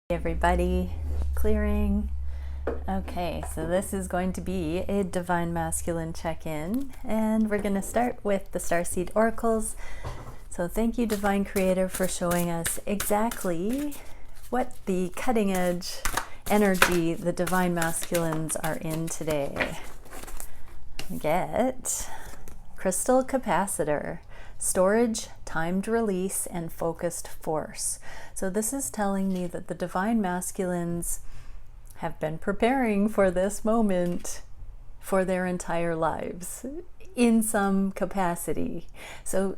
Everybody, clearing. Okay, so this is going to be a Divine Masculine check-in, and we're going to start with the Starseed Oracles. So thank you, Divine Creator, for showing us exactly what the cutting edge energy the Divine Masculines are in today. Get Crystal Capacitor, storage, timed release, and focused force. So this is telling me that the Divine Masculines have been preparing for this moment for their entire lives in some capacity. So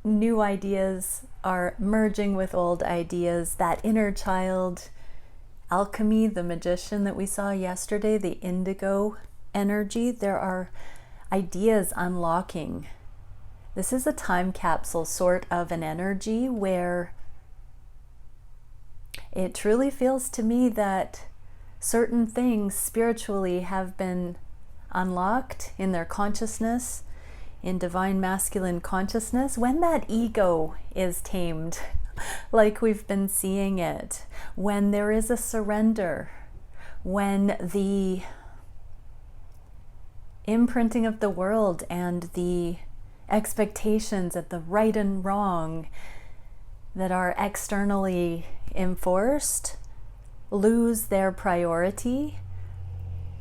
new ideas are merging with old ideas. That inner child alchemy, the magician that we saw yesterday, the indigo energy, there are ideas unlocking. This is a time capsule sort of an energy where it truly feels to me that certain things spiritually have been unlocked in their consciousness, in Divine Masculine consciousness, when that ego is tamed, like we've been seeing it, when there is a surrender, when the imprinting of the world and the expectations at the right and wrong that are externally enforced lose their priority,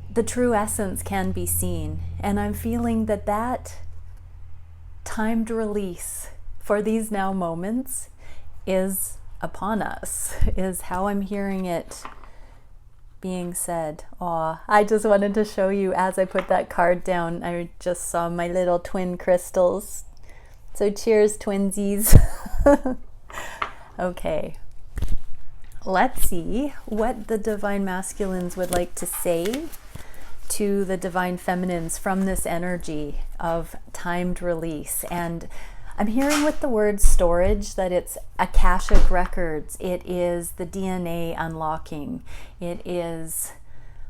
the true essence can be seen. And I'm feeling that that timed release for these now moments is upon us, is how I'm hearing it being said. Aw, I just wanted to show you as I put that card down, I just saw my little twin crystals. So cheers, twinsies. Okay, let's see what the Divine Masculines would like to say to the Divine Feminines from this energy of timed release. And I'm hearing with the word storage that it's Akashic records, it is the DNA unlocking, it is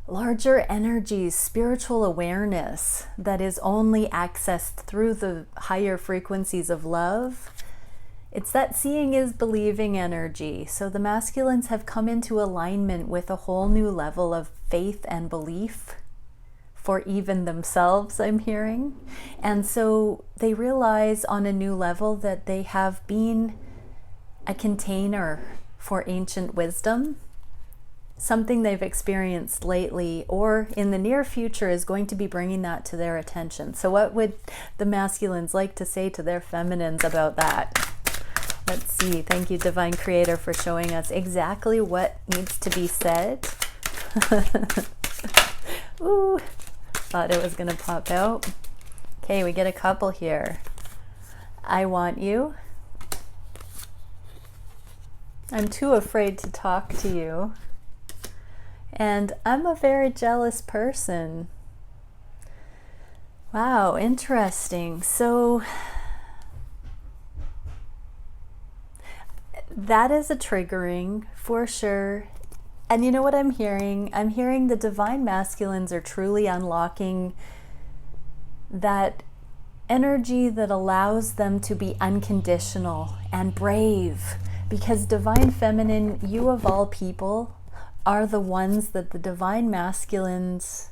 larger energies, spiritual awareness that is only accessed through the higher frequencies of love. It's that seeing is believing energy. So the masculines have come into alignment with a whole new level of faith and belief for even themselves, I'm hearing. And so they realize on a new level that they have been a container for ancient wisdom. Something they've experienced lately or in the near future is going to be bringing that to their attention. So what would the masculines like to say to their feminines about that? Let's see. Thank you, Divine Creator, for showing us exactly what needs to be said. Ooh, thought it was going to pop out. Okay, we get a couple here. I want you. I'm too afraid to talk to you. And I'm a very jealous person. Wow, interesting. So that is a triggering for sure. And you know what I'm hearing? I'm hearing the Divine Masculines are truly unlocking that energy that allows them to be unconditional and brave. Because Divine Feminine, you of all people, are the ones that the Divine Masculines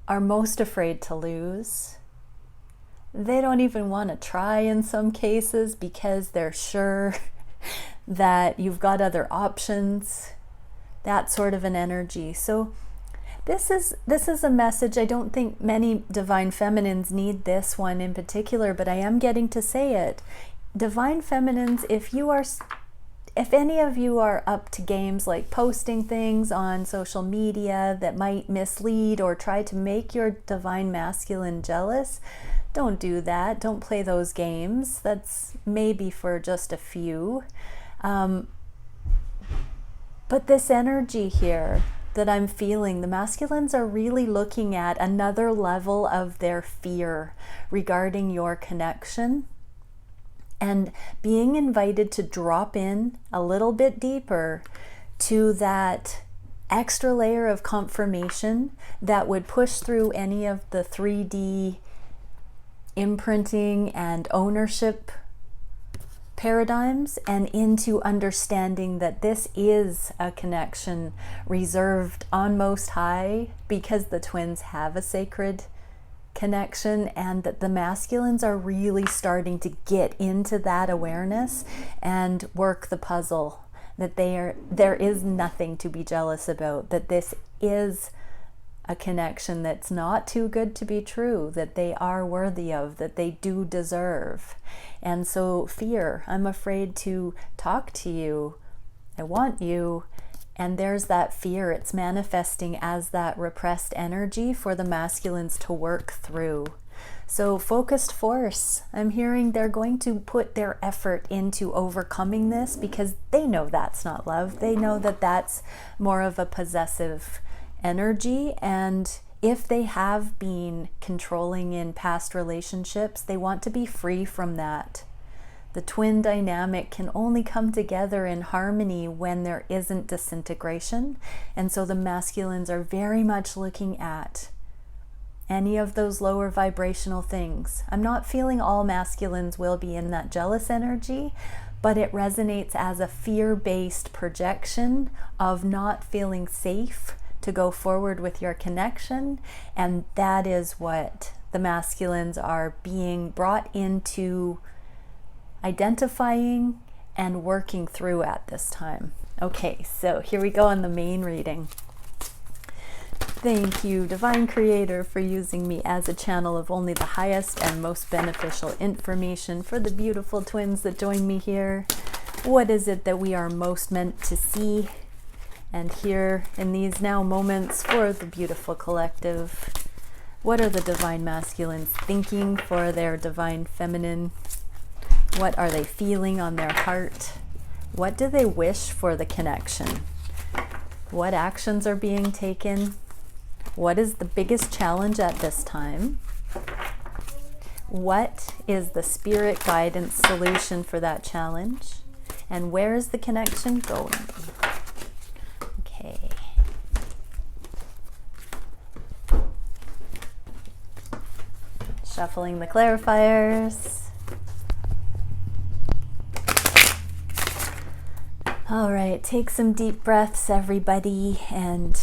are most afraid to lose. They don't even want to try in some cases because they're sure that you've got other options, that sort of an energy. So this is a message. I don't think many Divine Feminines need this one in particular, but I am getting to say it. Divine Feminines, if any of you are up to games like posting things on social media that might mislead or try to make your Divine Masculine jealous, don't do that. Don't play those games. That's maybe for just a few. But this energy here that I'm feeling, the masculines are really looking at another level of their fear regarding your connection and being invited to drop in a little bit deeper to that extra layer of confirmation that would push through any of the 3D imprinting and ownership paradigms and into understanding that this is a connection reserved on Most High, because the twins have a sacred connection, and that the masculines are really starting to get into that awareness and work the puzzle, that there is nothing to be jealous about, that this is a connection that's not too good to be true, that they are worthy of, that they do deserve. And so fear, I'm afraid to talk to you, I want you, and there's that fear. It's manifesting as that repressed energy for the masculines to work through. So focused force, I'm hearing they're going to put their effort into overcoming this, because they know that's not love. They know that that's more of a possessive energy, and if they have been controlling in past relationships, they want to be free from that. The twin dynamic can only come together in harmony when there isn't disintegration, and so the masculines are very much looking at any of those lower vibrational things. I'm not feeling all masculines will be in that jealous energy, but it resonates as a fear-based projection of not feeling safe to go forward with your connection. And that is what the masculines are being brought into identifying and working through at this time. Okay, so here we go on the main reading. Thank you, Divine Creator, for using me as a channel of only the highest and most beneficial information for the beautiful twins that join me here. What is it that we are most meant to see and hear in these now moments for the beautiful collective? What are the divine masculines thinking for their divine feminine? What are they feeling on their heart? What do they wish for the connection? What actions are being taken? What is the biggest challenge at this time? What is the spirit guidance solution for that challenge? And where is the connection going? Okay. Shuffling the clarifiers. All right, take some deep breaths, everybody, and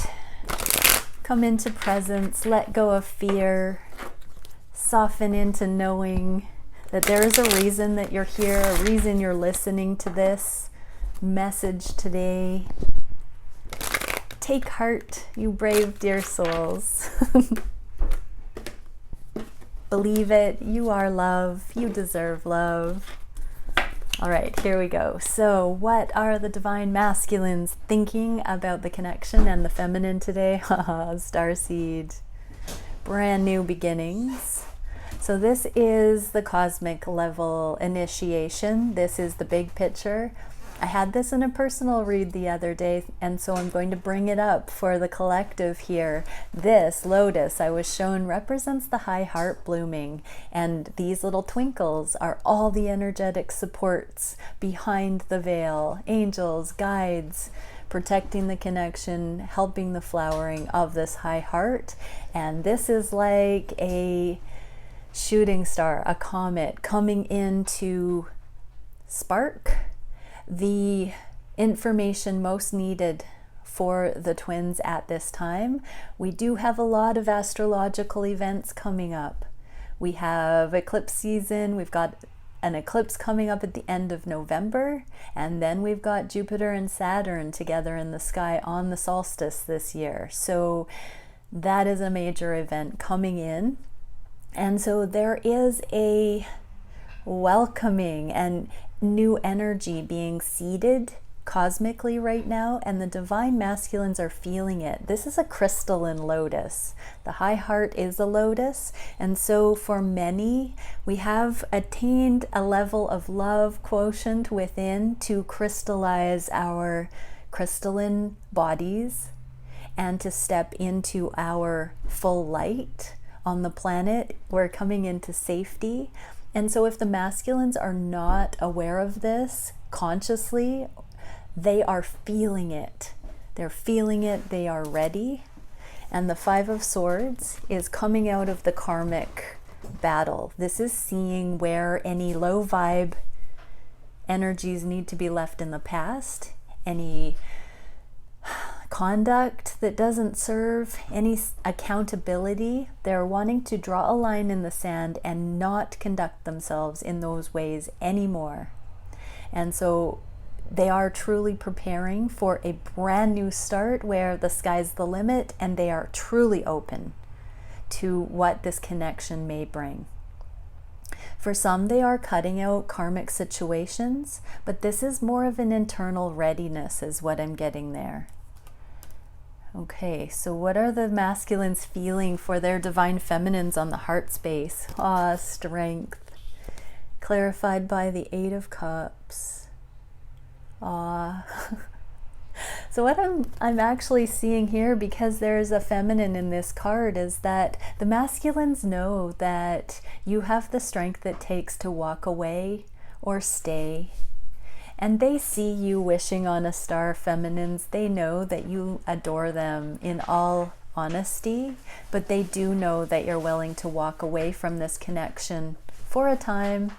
come into presence. Let go of fear. Soften into knowing that there is a reason that you're here, a reason you're listening to this message today. Take heart, you brave, dear souls. Believe it. You are love. You deserve love. All right, here we go. So what are the divine masculines thinking about the connection and the feminine today? Starseed. Brand new beginnings. So this is the cosmic level initiation. This is the big picture. I had this in a personal read the other day, and so I'm going to bring it up for the collective here. This lotus I was shown represents the high heart blooming, and these little twinkles are all the energetic supports behind the veil. Angels, guides, protecting the connection, helping the flowering of this high heart. And this is like a shooting star, a comet coming in to spark the information most needed for the twins at this time. We do have a lot of astrological events coming up. We have eclipse season. We've got an eclipse coming up at the end of November, and then we've got Jupiter and Saturn together in the sky on the solstice this year. So that is a major event coming in. And so there is a welcoming and new energy being seeded cosmically right now, and the divine masculines are feeling it. This is a crystalline lotus. The high heart is a lotus, and so for many, we have attained a level of love quotient within to crystallize our crystalline bodies and to step into our full light on the planet. We're coming into safety. And so if the masculines are not aware of this consciously, they are feeling it. They're feeling it, they are ready. And the Five of Swords is coming out of the karmic battle. This is seeing where any low vibe energies need to be left in the past, any conduct that doesn't serve, any accountability. They're wanting to draw a line in the sand and not conduct themselves in those ways anymore. And so they are truly preparing for a brand new start where the sky's the limit, and they are truly open to what this connection may bring. For some, they are cutting out karmic situations, but this is more of an internal readiness is what I'm getting there. Okay, so what are the masculines feeling for their divine feminines on the heart space? Strength. Clarified by the Eight of Cups. So what I'm actually seeing here, because there's a feminine in this card, is that the masculines know that you have the strength it takes to walk away or stay. And they see you wishing on a star, feminines. They know that you adore them in all honesty, but they do know that you're willing to walk away from this connection for a time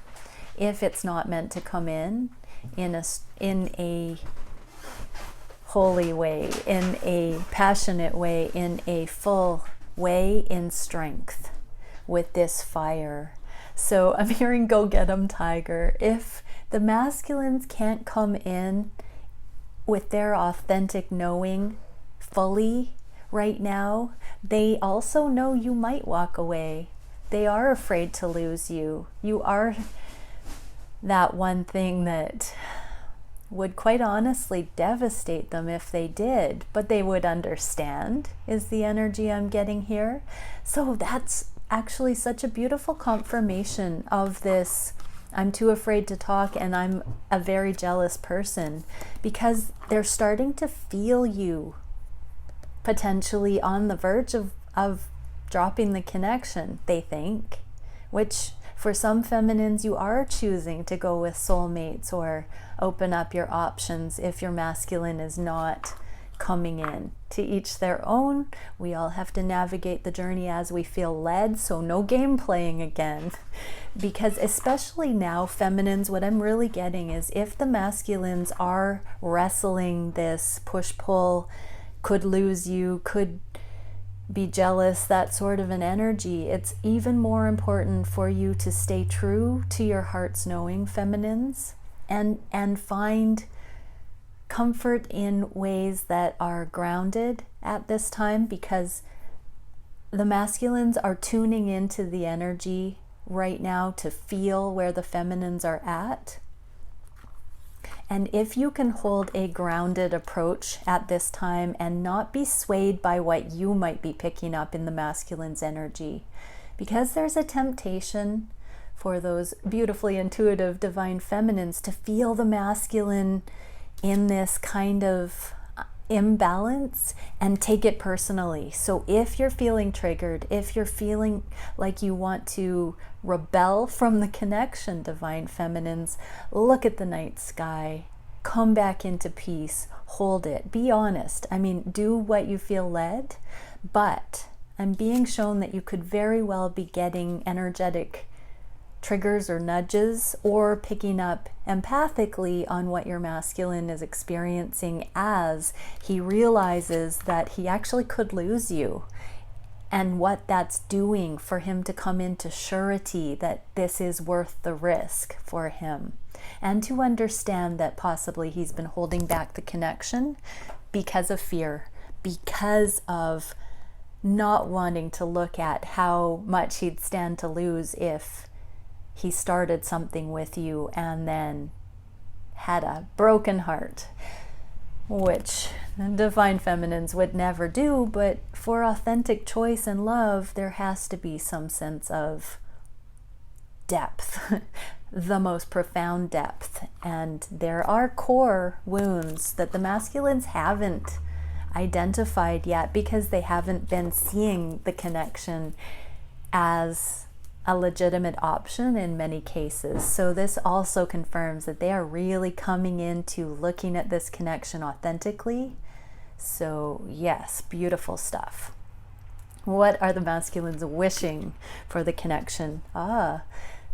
if it's not meant to come in a holy way, in a passionate way, in a full way, in strength with this fire. So I'm hearing go get 'em, tiger. If the masculines can't come in with their authentic knowing fully right now, they also know you might walk away. They are afraid to lose you. You are that one thing that would quite honestly devastate them if they did, but they would understand, is the energy I'm getting here. So that's actually such a beautiful confirmation of this I'm too afraid to talk and I'm a very jealous person, because they're starting to feel you potentially on the verge of dropping the connection, they think, which for some feminines, you are choosing to go with soulmates or open up your options if your masculine is not coming in. To each their own. We all have to navigate the journey as we feel led, so no game playing again. Because especially now, feminines, what I'm really getting is if the masculines are wrestling this push-pull, could lose you, could be jealous, that sort of an energy, it's even more important for you to stay true to your heart's knowing, feminines, and find comfort in ways that are grounded at this time, because the masculines are tuning into the energy right now to feel where the feminines are at. And if you can hold a grounded approach at this time and not be swayed by what you might be picking up in the masculine's energy, because there's a temptation for those beautifully intuitive divine feminines to feel the masculine in this kind of imbalance and take it personally. So if you're feeling triggered, if you're feeling like you want to rebel from the connection, divine feminines, look at the night sky, come back into peace, hold it, be honest. I mean, do what you feel led, but I'm being shown that you could very well be getting energetic triggers or nudges, or picking up empathically on what your masculine is experiencing as he realizes that he actually could lose you, and what that's doing for him to come into surety that this is worth the risk for him, and to understand that possibly he's been holding back the connection because of fear, because of not wanting to look at how much he'd stand to lose if he started something with you and then had a broken heart, which divine feminines would never do. But for authentic choice and love, there has to be some sense of depth, the most profound depth. And there are core wounds that the masculines haven't identified yet, because they haven't been seeing the connection as a legitimate option in many cases. So this also confirms that they are really coming into looking at this connection authentically. So yes, beautiful stuff. What are the masculines wishing for the connection?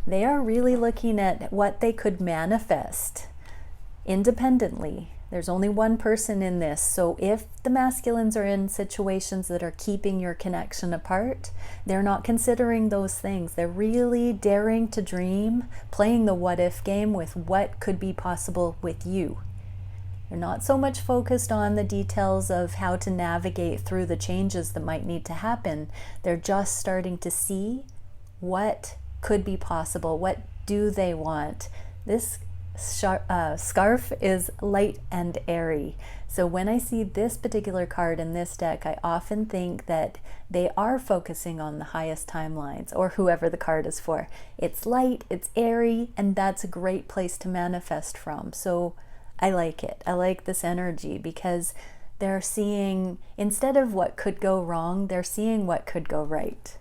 They are really looking at what they could manifest independently. There's only one person in this. So if the masculines are in situations that are keeping your connection apart, they're not considering those things. They're really daring to dream, playing the what if game with what could be possible with you. They're not so much focused on the details of how to navigate through the changes that might need to happen. They're just starting to see what could be possible. What do they want? This scarf is light and airy. So when I see this particular card in this deck, I often think that they are focusing on the highest timelines, or whoever the card is for. It's light, it's airy, and that's a great place to manifest from. So I like it. I like this energy because they're seeing, instead of what could go wrong, they're seeing what could go right.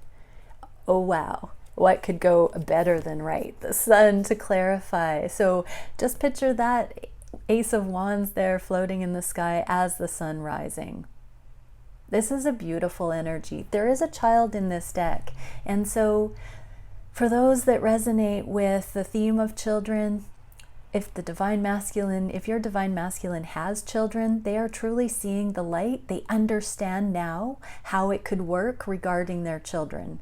Oh wow. What could go better than right? The sun to clarify. So just picture that Ace of Wands there floating in the sky as the sun rising. This is a beautiful energy. There is a child in this deck. And so for those that resonate with the theme of children, if your divine masculine has children, they are truly seeing the light. They understand now how it could work regarding their children.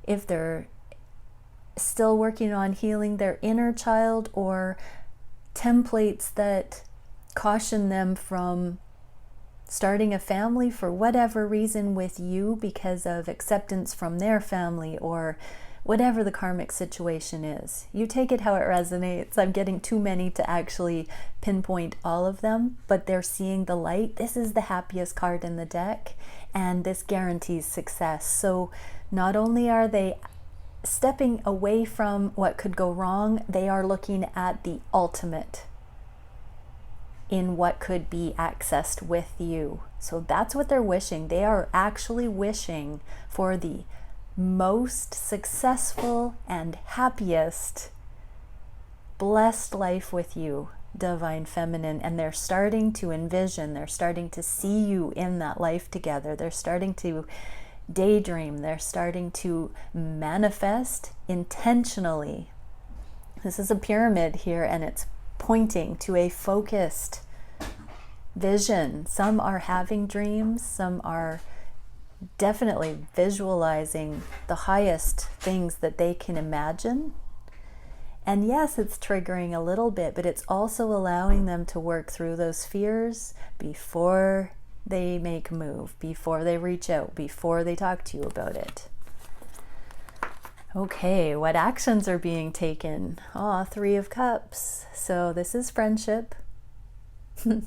If they're still working on healing their inner child, or templates that caution them from starting a family for whatever reason with you because of acceptance from their family, or whatever the karmic situation is. You take it how it resonates. I'm getting too many to actually pinpoint all of them, but they're seeing the light. This is the happiest card in the deck, and this guarantees success. So not only are they stepping away from what could go wrong, they are looking at the ultimate in what could be accessed with you. So that's what they're wishing. They are actually wishing for the most successful and happiest blessed life with you, divine feminine. And they're starting to envision, they're starting to see you in that life together. They're starting to daydream. They're starting to manifest intentionally. This is a pyramid here, and it's pointing to a focused vision. Some are having dreams, some are definitely visualizing the highest things that they can imagine. And yes, it's triggering a little bit, but it's also allowing them to work through those fears before they make a move, before they reach out, before they talk to you about it. Okay, what actions are being taken? Three of Cups. So this is friendship.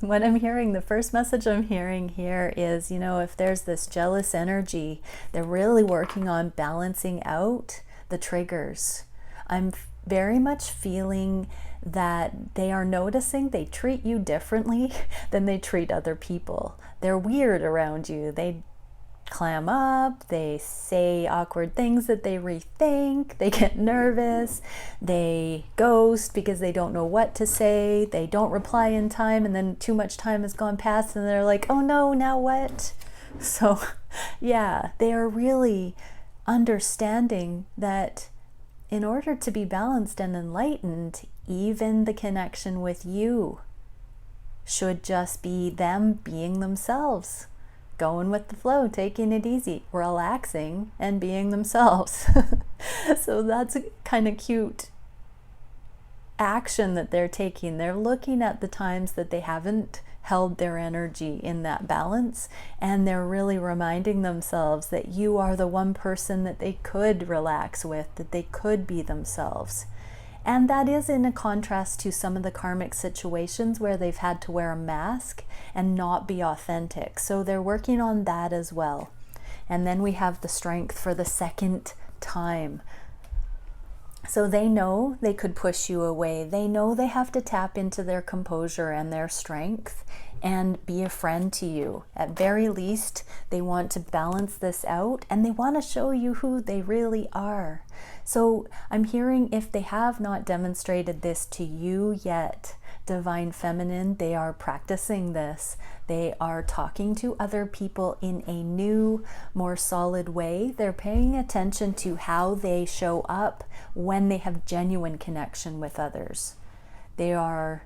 What I'm hearing, the first message I'm hearing here is, if there's this jealous energy, they're really working on balancing out the triggers. I'm very much feeling that they are noticing they treat you differently than they treat other people. They're weird around you. They clam up, they say awkward things that they rethink, they get nervous, they ghost because they don't know what to say, they don't reply in time, and then too much time has gone past and they're like, oh no, now what? So yeah, they are really understanding that in order to be balanced and enlightened, even the connection with you should just be them being themselves, going with the flow, taking it easy, relaxing, and being themselves. So that's a kind of cute action that they're taking. They're looking at the times that they haven't held their energy in that balance, and they're really reminding themselves that you are the one person that they could relax with, that they could be themselves. And that is in a contrast to some of the karmic situations where they've had to wear a mask and not be authentic. So they're working on that as well. And then we have the strength for the second time. So they know they could push you away. They know they have to tap into their composure and their strength and be a friend to you. At very least, they want to balance this out, and they want to show you who they really are. So I'm hearing, if they have not demonstrated this to you yet, Divine Feminine, they are practicing this. They are talking to other people in a new, more solid way. They're paying attention to how they show up when they have genuine connection with others. They are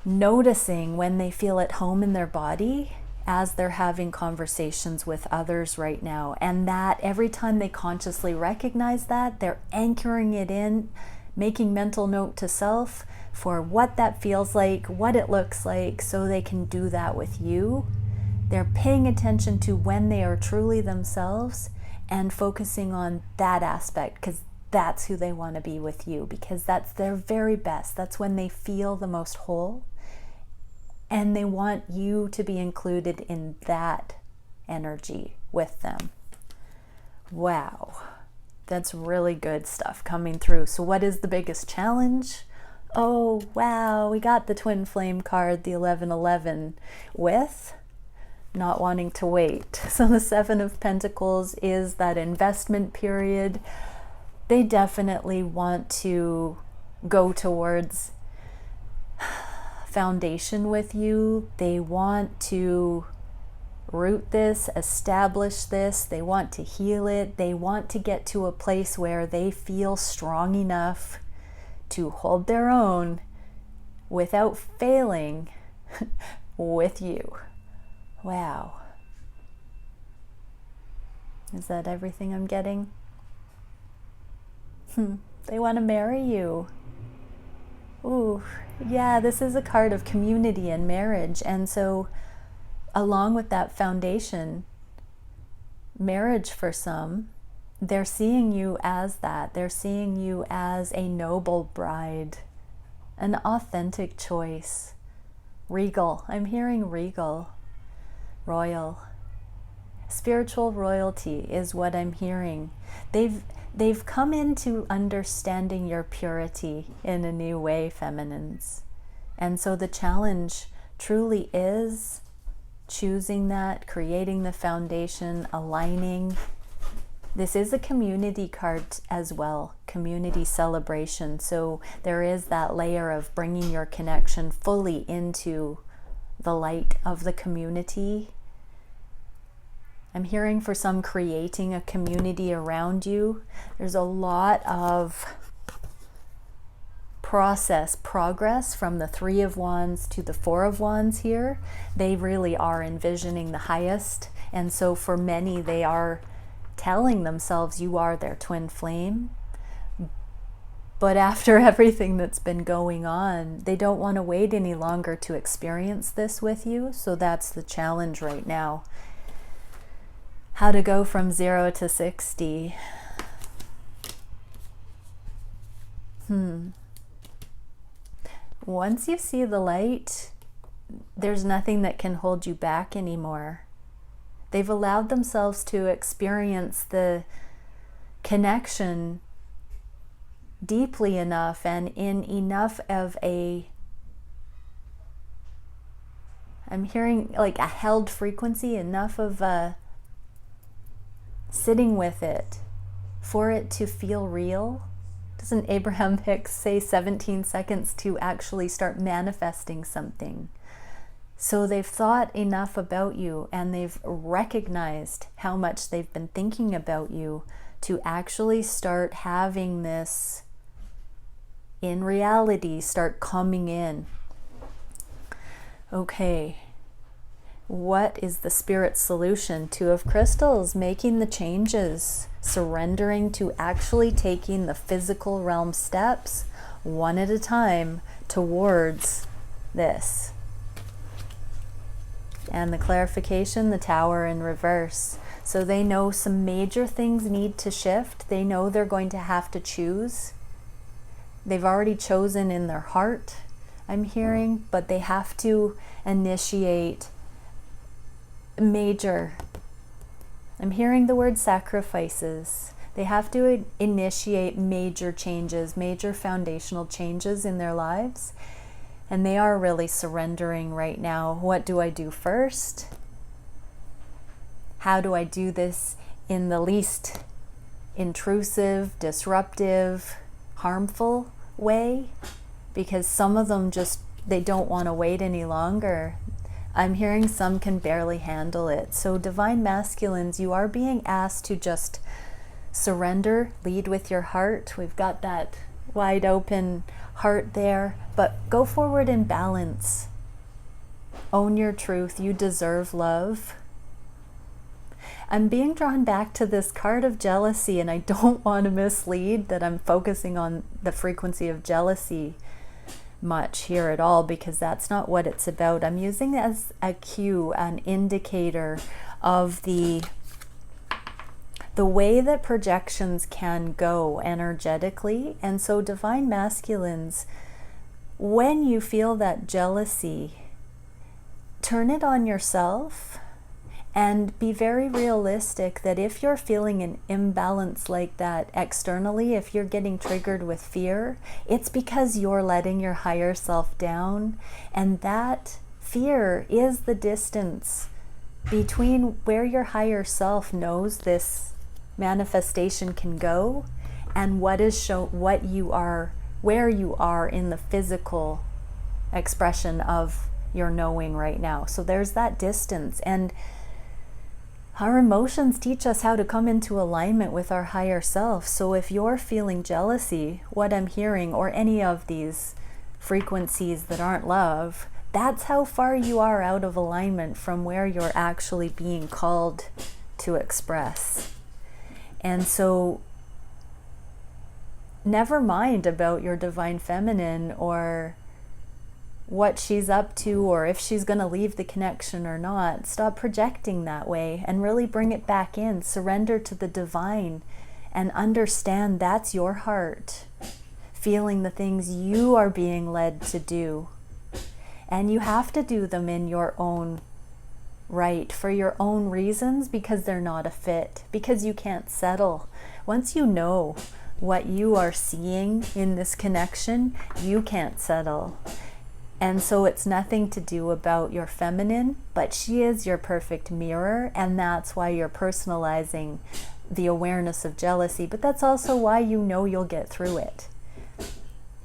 noticing when they feel at home in their body as they're having conversations with others right now. And that every time they consciously recognize that, they're anchoring it in, making mental note to self for what that feels like, what it looks like, so they can do that with you. They're paying attention to when they are truly themselves and focusing on that aspect, because that's who they want to be with you, because that's their very best. That's when they feel the most whole. And they want you to be included in that energy with them. Wow, that's really good stuff coming through. So what is the biggest challenge? Oh, wow, we got the twin flame card, the 1111, with not wanting to wait. So the Seven of Pentacles is that investment period. They definitely want to go towards foundation with you. They want to root this, establish this. They want to heal it. They want to get to a place where they feel strong enough to hold their own without failing with you. Wow. Is that everything I'm getting? They want to marry you. Ooh, yeah, this is a card of community and marriage. And so along with that foundation, marriage for some, they're seeing you as that. They're seeing you as a noble bride, an authentic choice, regal. I'm hearing regal, royal. Spiritual royalty is what I'm hearing. They've come into understanding your purity in a new way, feminines. And so the challenge truly is choosing that, creating the foundation, aligning. This is a community card as well, community celebration. So there is that layer of bringing your connection fully into the light of the community. I'm hearing for some creating a community around you. There's a lot of progress from the Three of Wands to the Four of Wands here. They really are envisioning the highest. And so for many, they are telling themselves you are their twin flame. But after everything that's been going on, they don't want to wait any longer to experience this with you. So that's the challenge right now. How to go from 0 to 60. Once you see the light, there's nothing that can hold you back anymore. They've allowed themselves to experience the connection deeply enough and in enough of a, I'm hearing like a held frequency, enough of a sitting with it for it to feel real. Doesn't Abraham Hicks say 17 seconds to actually start manifesting something? So they've thought enough about you and they've recognized how much they've been thinking about you to actually start having this in reality start coming in. Okay. What is the spirit solution? Two of Crystals, making the changes, surrendering to actually taking the physical realm steps one at a time towards this. And the clarification, the Tower in reverse. So they know some major things need to shift. They know they're going to have to choose. They've already chosen in their heart, I'm hearing, but they have to initiate major, I'm hearing the word sacrifices. They have to initiate major changes, major foundational changes in their lives. And they are really surrendering right now. What do I do first? How do I do this in the least intrusive, disruptive, harmful way because some of them just, they don't want to wait any longer. I'm hearing some can barely handle it. So divine masculines, you are being asked to just surrender, lead with your heart. We've got that wide open heart there, but go forward in balance. Own your truth. You deserve love. I'm being drawn back to this card of jealousy, and I don't want to mislead that I'm focusing on the frequency of jealousy much here at all, because that's not what it's about. I'm using it as a cue, an indicator of the way that projections can go energetically. And so divine masculines, when you feel that jealousy, turn it on yourself and be very realistic that if you're feeling an imbalance like that externally, if you're getting triggered with fear, it's because you're letting your higher self down. And that fear is the distance between where your higher self knows this manifestation can go and what is what you are, where you are in the physical expression of your knowing right now. So there's that distance, and our emotions teach us how to come into alignment with our higher self. So if you're feeling jealousy, what I'm hearing, or any of these frequencies that aren't love, that's how far you are out of alignment from where you're actually being called to express. And so never mind about your divine feminine or what she's up to, or if she's going to leave the connection or not. Stop projecting that way and really bring it back in. Surrender to the divine and understand that's your heart feeling the things you are being led to do. And you have to do them in your own right, for your own reasons, because they're not a fit, because you can't settle. Once you know what you are seeing in this connection, you can't settle. And so it's nothing to do about your feminine, but she is your perfect mirror, and that's why you're personalizing the awareness of jealousy. But that's also why you know you'll get through it.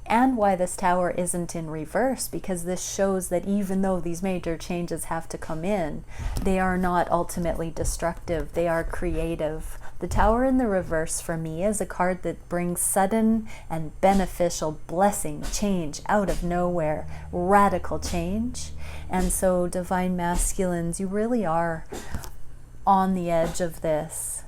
And why this tower isn't in reverse, because this shows that even though these major changes have to come in, they are not ultimately destructive, they are creative. The tower in the reverse for me is a card that brings sudden and beneficial blessing, change out of nowhere, radical change. And so divine masculines, you really are on the edge of this.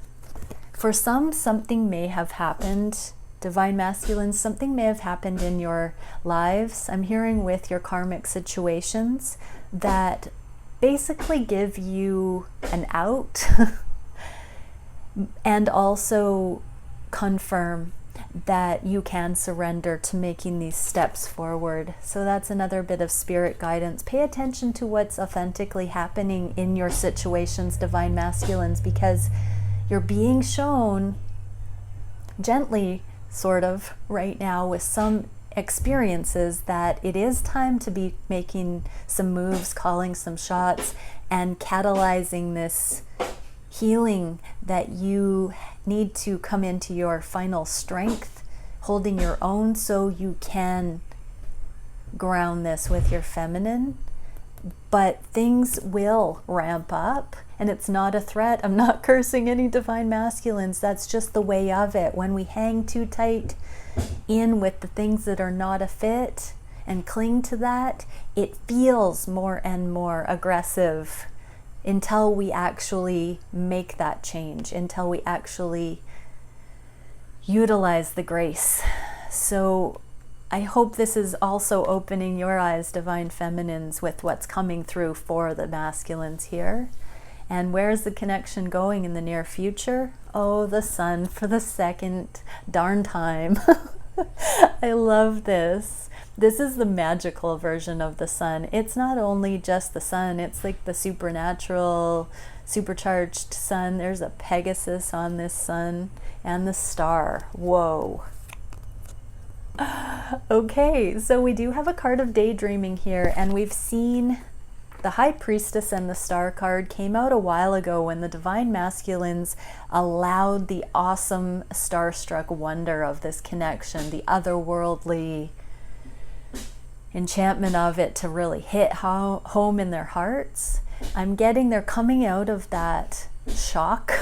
For some, something may have happened. Divine masculines, something may have happened in your lives, I'm hearing, with your karmic situations that basically give you an out and also confirm that you can surrender to making these steps forward. So that's another bit of spirit guidance. Pay attention to what's authentically happening in your situations, divine masculines, because you're being shown gently, sort of, right now with some experiences that it is time to be making some moves, calling some shots, and catalyzing this healing that you need to come into your final strength, holding your own, so you can ground this with your feminine. But things will ramp up, and it's not a threat. I'm not cursing any divine masculines. That's just the way of it. When we hang too tight in with the things that are not a fit and cling to that, it feels more and more aggressive until we actually make that change, until we actually utilize the grace. So I hope this is also opening your eyes, divine feminines, with what's coming through for the masculines here. And where's the connection going in the near future? Oh, the sun for the second darn time. I love this. This is the magical version of the sun. It's not only just the sun, it's like the supernatural, supercharged sun. There's a Pegasus on this sun and the star. Whoa. Okay, so we do have a card of daydreaming here, and we've seen the High Priestess and the Star card came out a while ago when the divine masculines allowed the awesome starstruck wonder of this connection, the otherworldly enchantment of it to really hit home in their hearts, I'm getting they're coming out of that shock,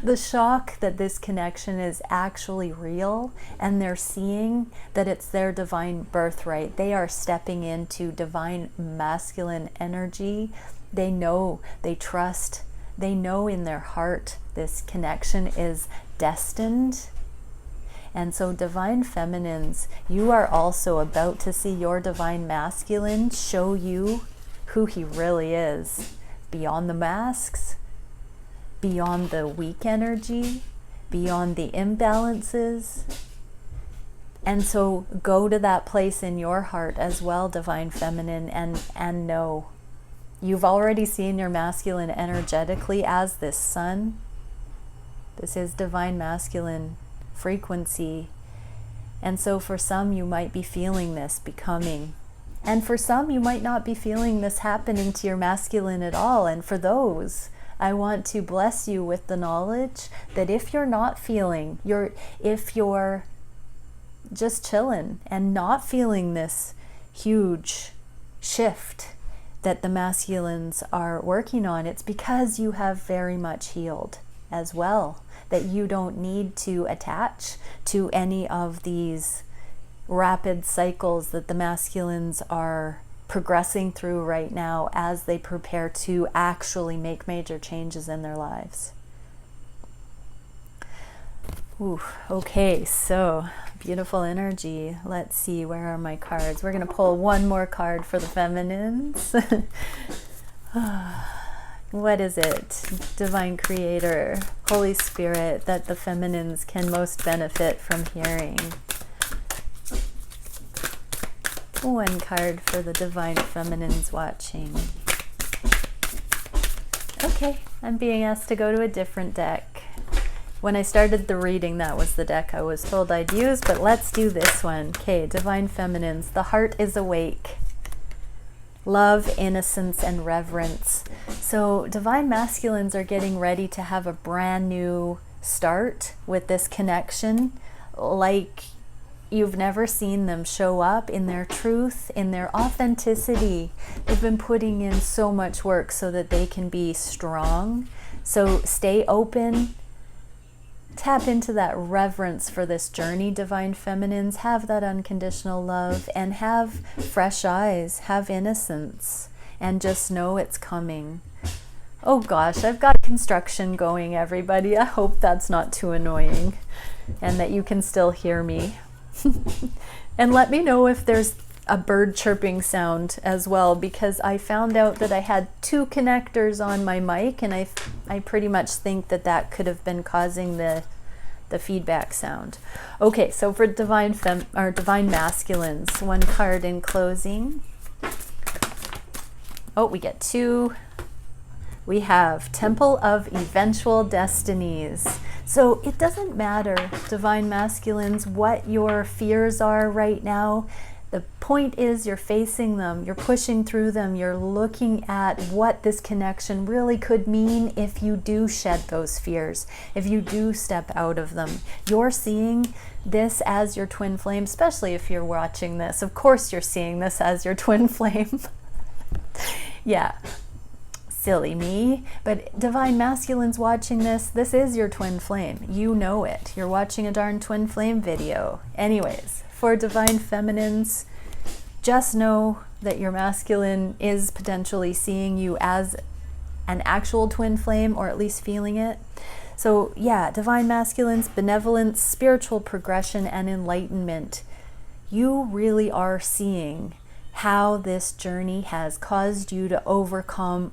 the shock that this connection is actually real, and they're seeing that it's their divine birthright. They are stepping into divine masculine energy. They know, they trust, they know in their heart this connection is destined. And so divine feminines, you are also about to see your divine masculine show you who he really is, beyond the masks, beyond the weak energy, beyond the imbalances. And so go to that place in your heart as well, divine feminine, and know you've already seen your masculine energetically as this sun. This is divine masculine frequency. And so for some, you might be feeling this becoming. And for some, you might not be feeling this happening to your masculine at all. And for those, I want to bless you with the knowledge that if you're not feeling, if you're just chilling and not feeling this huge shift that the masculines are working on, it's because you have very much healed as well, that you don't need to attach to any of these rapid cycles that the masculines are progressing through right now as they prepare to actually make major changes in their lives. Ooh, okay, so beautiful energy. Let's see, where are my cards? We're going to pull one more card for the feminines. What is it? Divine Creator, Holy Spirit, that the feminines can most benefit from hearing. One card for the divine feminines watching. Okay, I'm being asked to go to a different deck. When I started the reading, that was the deck I was told I'd use, but let's do this one. Okay, divine feminines, the heart is awake. Love, innocence, and reverence. So divine masculines are getting ready to have a brand new start with this connection, like you've never seen them show up in their truth, in their authenticity. They've been putting in so much work so that they can be strong. So stay open. Tap into that reverence for this journey, divine feminines. Have that unconditional love and have fresh eyes, have innocence, and just know it's coming. Oh gosh, I've got construction going, everybody. I hope that's not too annoying and that you can still hear me. And let me know if there's a bird chirping sound as well, because I found out that I had two connectors on my mic, and I pretty much think that could have been causing the feedback sound. Okay, so for divine masculines, one card in closing. Oh, we get two. We have Temple of Eventual Destinies. So it doesn't matter, divine masculines, what your fears are right now. The point is you're facing them, you're pushing through them, you're looking at what this connection really could mean if you do shed those fears, if you do step out of them. You're seeing this as your twin flame, especially if you're watching this. Of course you're seeing this as your twin flame. Yeah. Silly me, but divine masculines watching this is your twin flame. You know it. You're watching a darn twin flame video. Anyways, for divine feminines, just know that your masculine is potentially seeing you as an actual twin flame, or at least feeling it. So yeah, divine masculines, benevolence, spiritual progression, and enlightenment. You really are seeing how this journey has caused you to overcome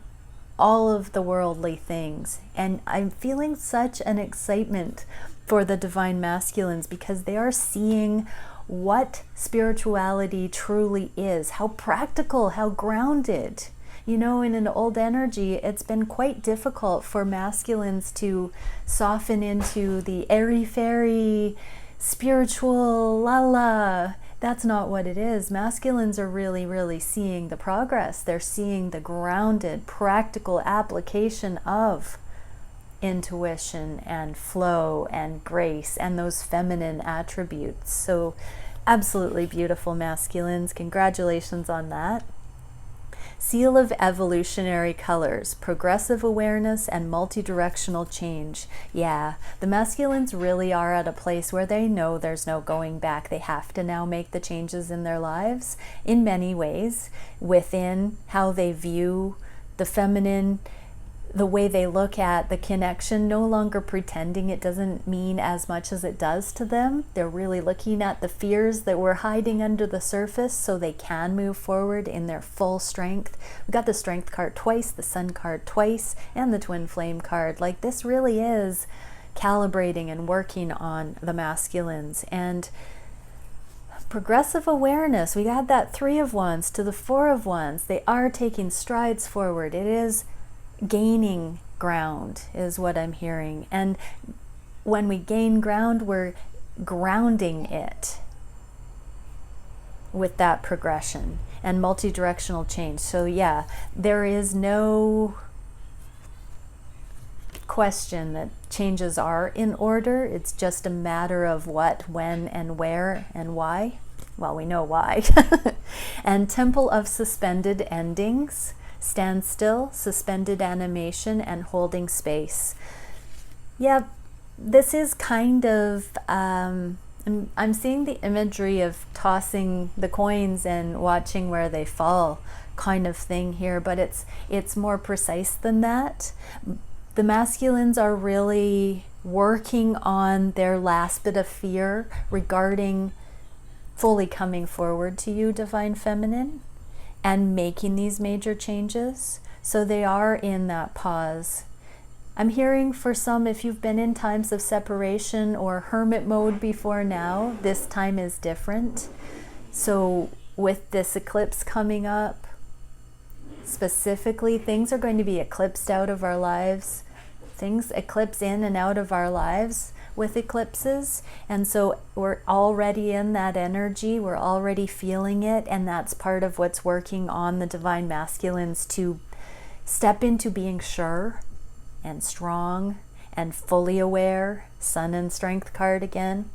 all of the worldly things. And I'm feeling such an excitement for the divine masculines because they are seeing what spirituality truly is, how practical, how grounded. You know, in an old energy, it's been quite difficult for masculines to soften into the airy-fairy, spiritual, la-la. That's not what it is. Masculines are really, really seeing the progress. They're seeing the grounded, practical application of intuition and flow and grace and those feminine attributes. So Absolutely beautiful masculines. Congratulations on that. Seal of evolutionary colors, progressive awareness, and multi-directional change. Yeah, the masculines really are at a place where they know there's no going back. They have to now make the changes in their lives in many ways, within how they view the feminine, the way they look at the connection, no longer pretending it doesn't mean as much as it does to them. They're really looking at the fears that were hiding under the surface so they can move forward in their full strength. We got the strength card twice, the sun card twice, and the twin flame card. Like, this really is calibrating and working on the masculines. And progressive awareness, we got that 3 of Wands to the 4 of Wands. They are taking strides forward. It is gaining ground is what I'm hearing. And when we gain ground, we're grounding it with that progression and multi-directional change. So yeah, there is no question that changes are in order. It's just a matter of what, when, and where, and why. Well, we know why. And Temple of Suspended Endings. Stand still, suspended animation, and holding space. Yeah, this is kind of, I'm seeing the imagery of tossing the coins and watching where they fall kind of thing here, but it's more precise than that. The masculines are really working on their last bit of fear regarding fully coming forward to you, Divine Feminine, and making these major changes. So they are in that pause. I'm hearing for some, if you've been in times of separation or hermit mode before now, this time is different. So with this eclipse coming up, specifically, things are going to be eclipsed out of our lives. Things eclipse in and out of our lives with eclipses, and so we're already in that energy, we're already feeling it, and that's part of what's working on the divine masculines to step into being sure and strong and fully aware, sun and strength card again,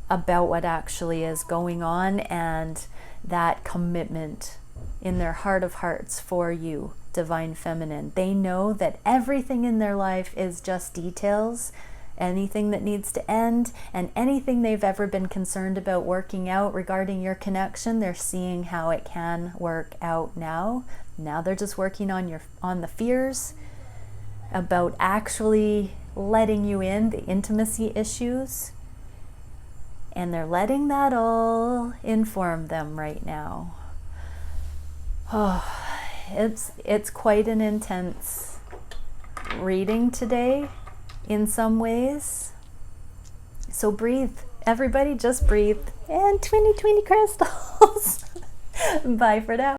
about what actually is going on, and that commitment in their heart of hearts for you, Divine Feminine. They know that everything in their life is just details. Anything that needs to end, and anything they've ever been concerned about working out regarding your connection, they're seeing how it can work out now. Now they're just working on the fears about actually letting you in, the intimacy issues, and they're letting that all inform them right now. Oh, it's quite an intense reading today in some ways. So breathe. Everybody just breathe. And 2020 crystals. Bye for now.